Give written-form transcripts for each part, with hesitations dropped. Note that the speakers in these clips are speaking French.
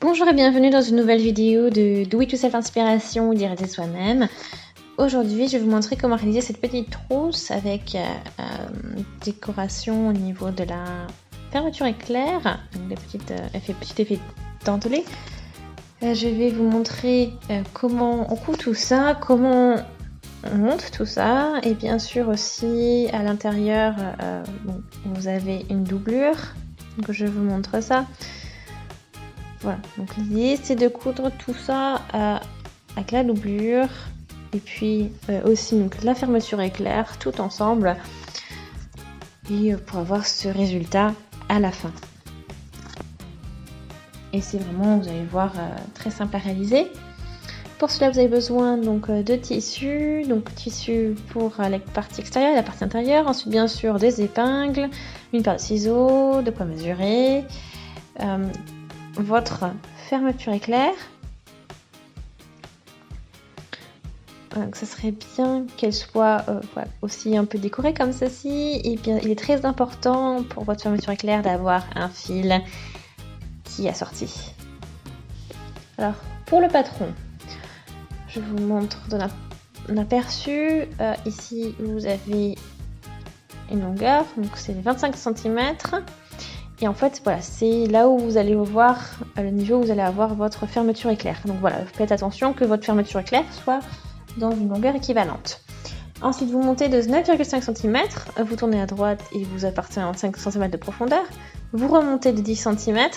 Bonjour et bienvenue dans une nouvelle vidéo de Do It Yourself Inspiration ou d'y soi-même. Aujourd'hui, je vais vous montrer comment réaliser cette petite trousse avec décoration au niveau de la fermeture éclair, donc des petit effet dentelé. Je vais vous montrer comment on coud tout ça, comment on monte tout ça, et bien sûr aussi à l'intérieur, vous avez une doublure, donc je vous montre ça. Voilà, donc l'idée c'est de coudre tout ça avec la doublure et puis aussi donc, la fermeture éclair tout ensemble et pour avoir ce résultat à la fin. Et c'est vraiment, vous allez voir, très simple à réaliser. Pour cela vous avez besoin donc de tissu, donc tissu pour la partie extérieure et la partie intérieure, ensuite bien sûr des épingles, une paire de ciseaux, de poids mesurés, votre fermeture éclair. Donc ça serait bien qu'elle soit aussi un peu décorée comme ceci. Et bien il est très important pour votre fermeture éclair d'avoir un fil qui est assorti. Alors pour le patron, je vous montre un aperçu. Ici vous avez une longueur, donc c'est 25 cm. Et en fait, voilà, c'est là où vous allez voir le niveau où vous allez avoir votre fermeture éclair. Donc voilà, faites attention que votre fermeture éclair soit dans une longueur équivalente. Ensuite, vous montez de 9,5 cm, vous tournez à droite et vous partez en 5 cm de profondeur. Vous remontez de 10 cm.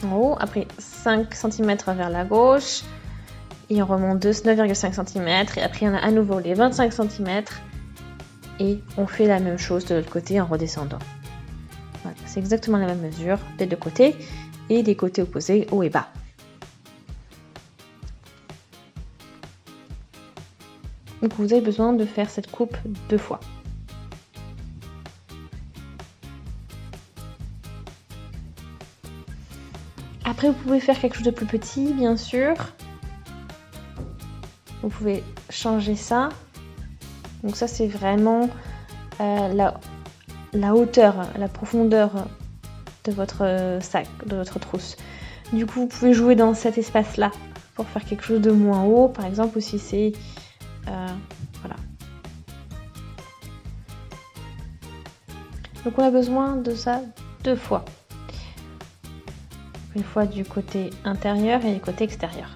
En haut, après 5 cm vers la gauche. Et on remonte de 9,5 cm. Et après, on a à nouveau les 25 cm. Et on fait la même chose de l'autre côté en redescendant. Voilà, c'est exactement la même mesure des deux côtés et des côtés opposés, haut et bas. Donc vous avez besoin de faire cette coupe 2 fois. Après vous pouvez faire quelque chose de plus petit, bien sûr. Vous pouvez changer ça. Donc ça c'est vraiment la hauteur, la profondeur de votre sac, de votre trousse. Du coup vous pouvez jouer dans cet espace-là pour faire quelque chose de moins haut, par exemple, ou si c'est... voilà. Donc on a besoin de ça 2 fois. Une fois du côté intérieur et du côté extérieur.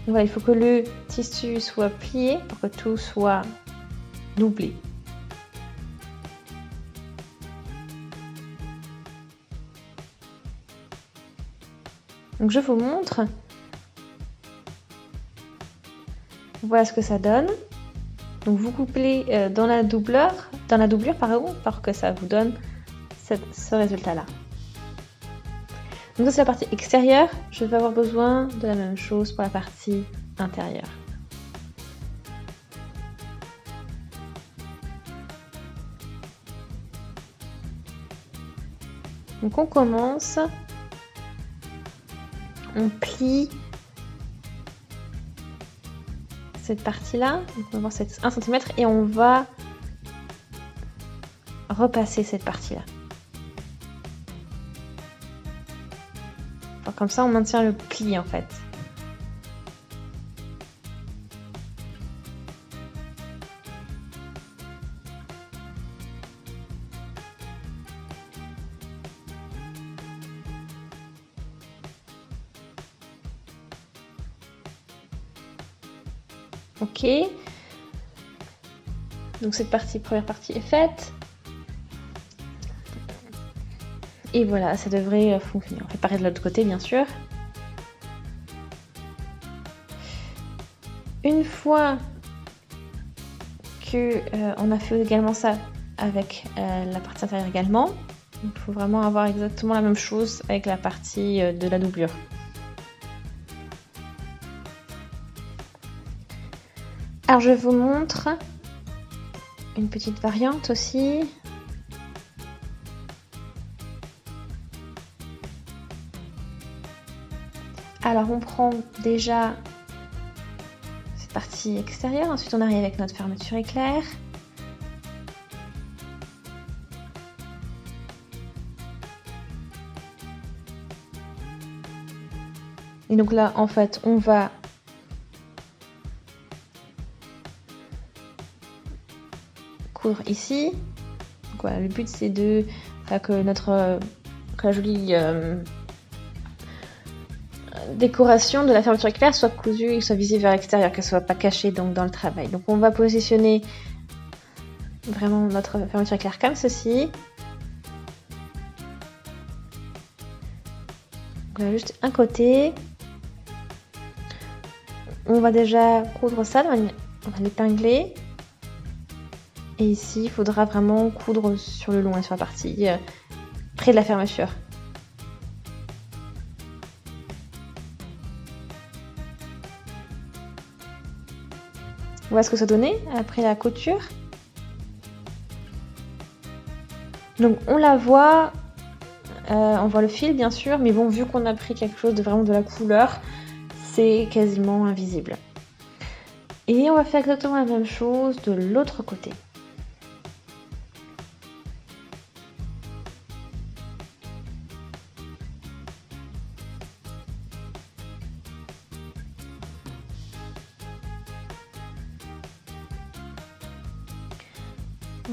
Voilà, il faut que le tissu soit plié pour que tout soit doublé. Donc je vous montre. Voilà ce que ça donne. Donc vous couplez dans la doublure pour que ça vous donne ce résultat-là. Donc ça c'est la partie extérieure, je vais avoir besoin de la même chose pour la partie intérieure. Donc on commence, on plie cette partie-là, donc on va voir cette 1 cm et on va repasser cette partie-là. Comme ça, on maintient le pli en fait. Ok. Donc cette première partie est faite. Et voilà, ça devrait fonctionner. On fait pareil de l'autre côté, bien sûr. Une fois que on a fait également ça avec la partie intérieure également, il faut vraiment avoir exactement la même chose avec la partie de la doublure. Alors je vous montre une petite variante aussi. Alors on prend déjà cette partie extérieure, ensuite on arrive avec notre fermeture éclair. Et donc là, en fait, on va coudre ici. Donc voilà, le but c'est de que que la jolie décoration de la fermeture éclair soit cousue et soit visible vers l'extérieur, qu'elle soit pas cachée donc dans le travail. Donc on va positionner vraiment notre fermeture éclair comme ceci. On a juste un côté. On va déjà coudre ça, on va l'épingler. Et ici, il faudra vraiment coudre sur le long et sur la partie près de la fermeture. Voilà ce que ça donnait après la couture. Donc on la voit, on voit le fil bien sûr, mais bon, vu qu'on a pris quelque chose de vraiment de la couleur, c'est quasiment invisible. Et on va faire exactement la même chose de l'autre côté.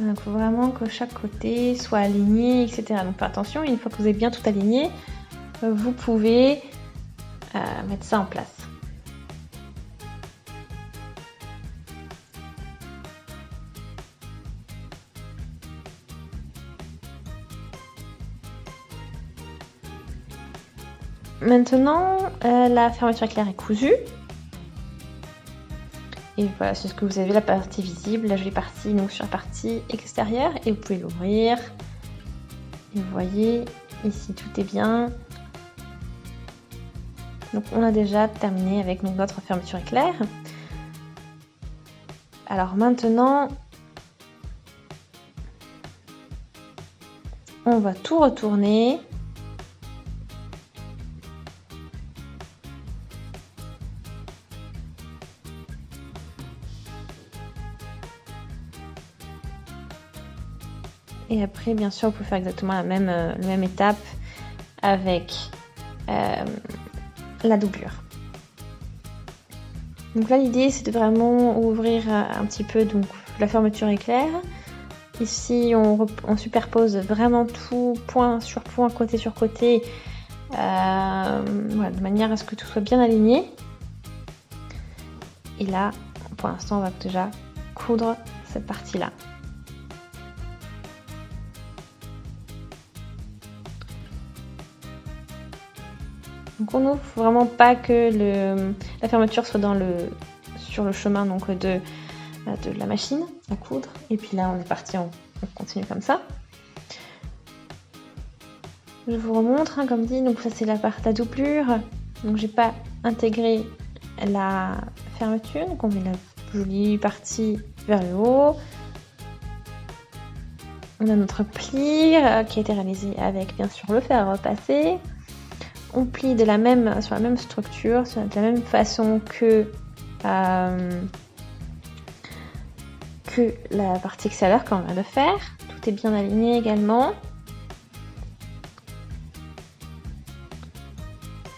Il faut vraiment que chaque côté soit aligné, etc. Donc attention, une fois que vous avez bien tout aligné, vous pouvez mettre ça en place. Maintenant, la fermeture éclair est cousue. Et voilà, c'est ce que vous avez, la partie visible, la jolie partie, donc sur la partie extérieure. Et vous pouvez l'ouvrir. Et vous voyez, ici tout est bien. Donc on a déjà terminé avec notre fermeture éclair. Alors maintenant, on va tout retourner. Et après, bien sûr, vous pouvez faire exactement la même étape avec la doublure. Donc là, l'idée, c'est de vraiment ouvrir un petit peu donc, la fermeture éclair. Ici, on superpose vraiment tout, point sur point, côté sur côté, voilà, de manière à ce que tout soit bien aligné. Et là, pour l'instant, on va déjà coudre cette partie-là. Donc on n'ouvre vraiment pas que la fermeture soit sur le chemin donc de la machine à coudre. Et puis là on est parti, on continue comme ça. Je vous remontre, comme dit, donc ça c'est la partie à doublure. Donc j'ai pas intégré la fermeture, donc on met la jolie partie vers le haut. On a notre pli qui a été réalisé avec bien sûr le fer à repasser. On plie sur la même structure, de la même façon que la partie extérieure qu'on vient de faire. Tout est bien aligné également.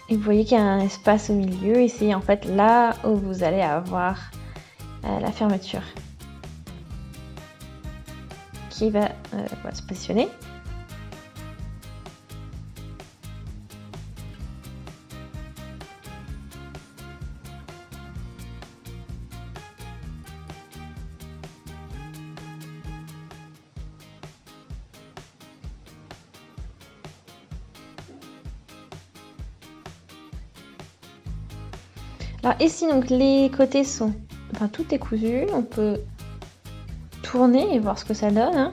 Et vous voyez qu'il y a un espace au milieu et c'est en fait là où vous allez avoir la fermeture qui va se positionner. Alors ici, donc les côtés sont... Enfin, tout est cousu. On peut tourner et voir ce que ça donne. Hein.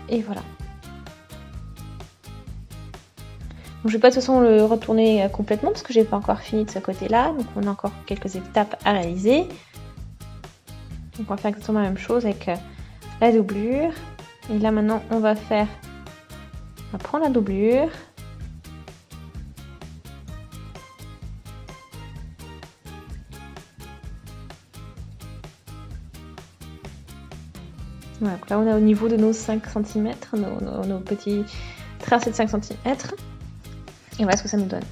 Et voilà. Donc, je ne vais pas de toute façon le retourner complètement parce que j'ai pas encore fini de ce côté-là. Donc on a encore quelques étapes à réaliser. Donc on va faire exactement la même chose avec la doublure. Et là maintenant, on va prendre la doublure. Voilà, donc là on est au niveau de nos 5 cm, nos petits tracés de 5 cm. Et voilà ce que ça nous donne.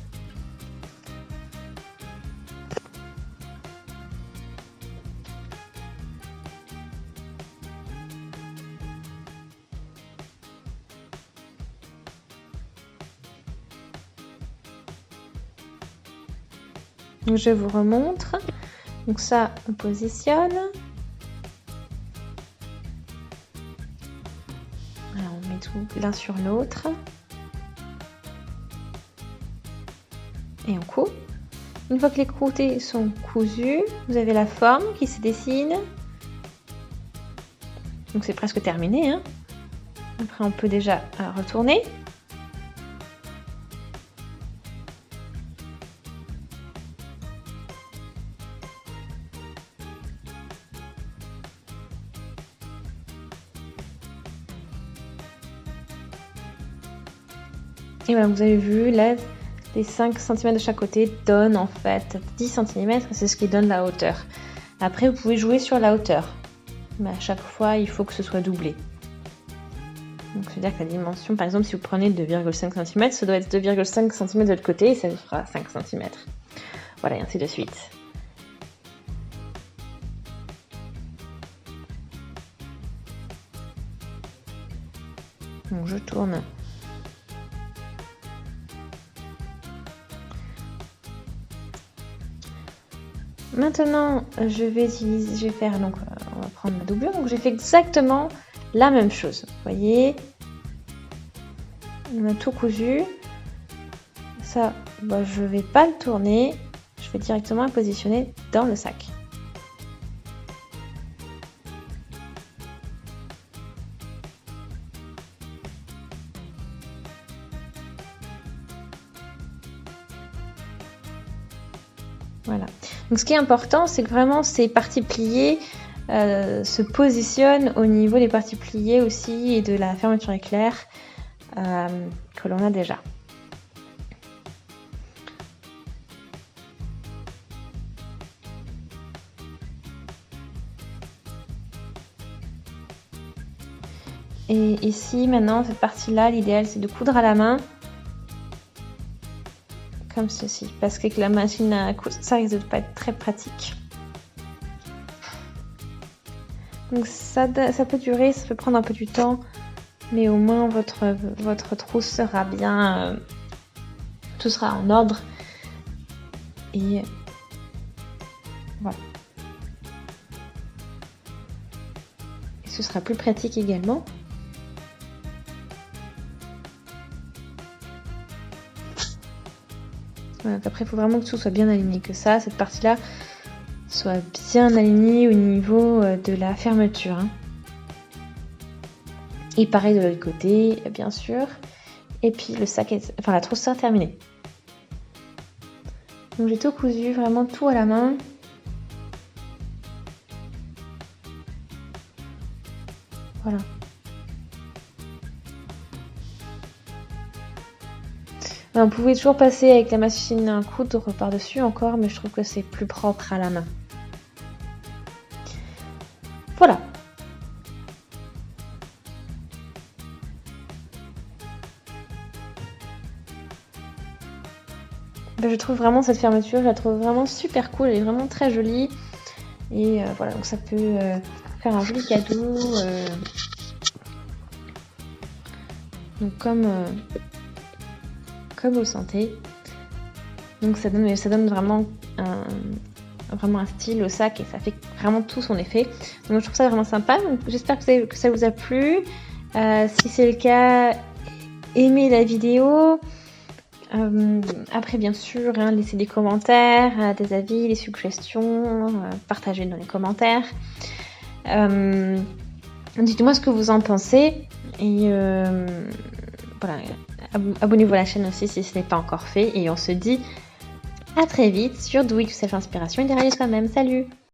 Donc je vous remontre. Donc ça, on positionne. Alors on met tout l'un sur l'autre. Et on coud. Une fois que les côtés sont cousus, vous avez la forme qui se dessine. Donc c'est presque terminé, hein. Après on peut déjà retourner. Et voilà, vous avez vu, là, les 5 cm de chaque côté donnent en fait 10 cm, c'est ce qui donne la hauteur. Après, vous pouvez jouer sur la hauteur, mais à chaque fois, il faut que ce soit doublé. Donc, c'est-à-dire que la dimension, par exemple, si vous prenez 2,5 cm, ça doit être 2,5 cm de l'autre côté et ça fera 5 cm. Voilà, et ainsi de suite. Donc, je tourne. Maintenant, je vais faire donc, on va prendre ma doublure. Donc, j'ai fait exactement la même chose. Vous voyez, on a tout cousu. Ça, bah, je vais pas le tourner. Je vais directement le positionner dans le sac. Voilà. Donc ce qui est important, c'est que vraiment ces parties pliées se positionnent au niveau des parties pliées aussi et de la fermeture éclair que l'on a déjà. Et ici, maintenant, cette partie-là, l'idéal, c'est de coudre à la main. Comme ceci, parce qu'avec la machine à coudre, ça risque de pas être très pratique. Donc ça peut durer, ça peut prendre un peu du temps, mais au moins votre trousse sera bien, tout sera en ordre. Et voilà. Et ce sera plus pratique également. Voilà, après, il faut vraiment que tout soit bien aligné, que ça, cette partie-là, soit bien alignée au niveau de la fermeture. Hein. Et pareil de l'autre côté, bien sûr. Et puis le sac, la trousse sera terminée. Donc j'ai tout cousu, vraiment tout à la main. Voilà. On pouvait toujours passer avec la machine à coudre par-dessus encore, mais je trouve que c'est plus propre à la main. Voilà. Je trouve vraiment cette fermeture, je la trouve vraiment super cool, elle est vraiment très jolie. Et voilà, donc ça peut faire un joli cadeau. Donc comme vous le sentez. Donc ça donne vraiment un style au sac et ça fait vraiment tout son effet. Donc je trouve ça vraiment sympa. Donc j'espère que ça vous a plu. Si c'est le cas, aimez la vidéo. Après bien sûr, hein, laissez des commentaires, des avis, des suggestions, partagez dans les commentaires. Dites-moi ce que vous en pensez. Et voilà. Abonnez-vous à la chaîne aussi si ce n'est pas encore fait et on se dit à très vite sur Do It Yourself Inspiration et des réaliser soi-même. Salut!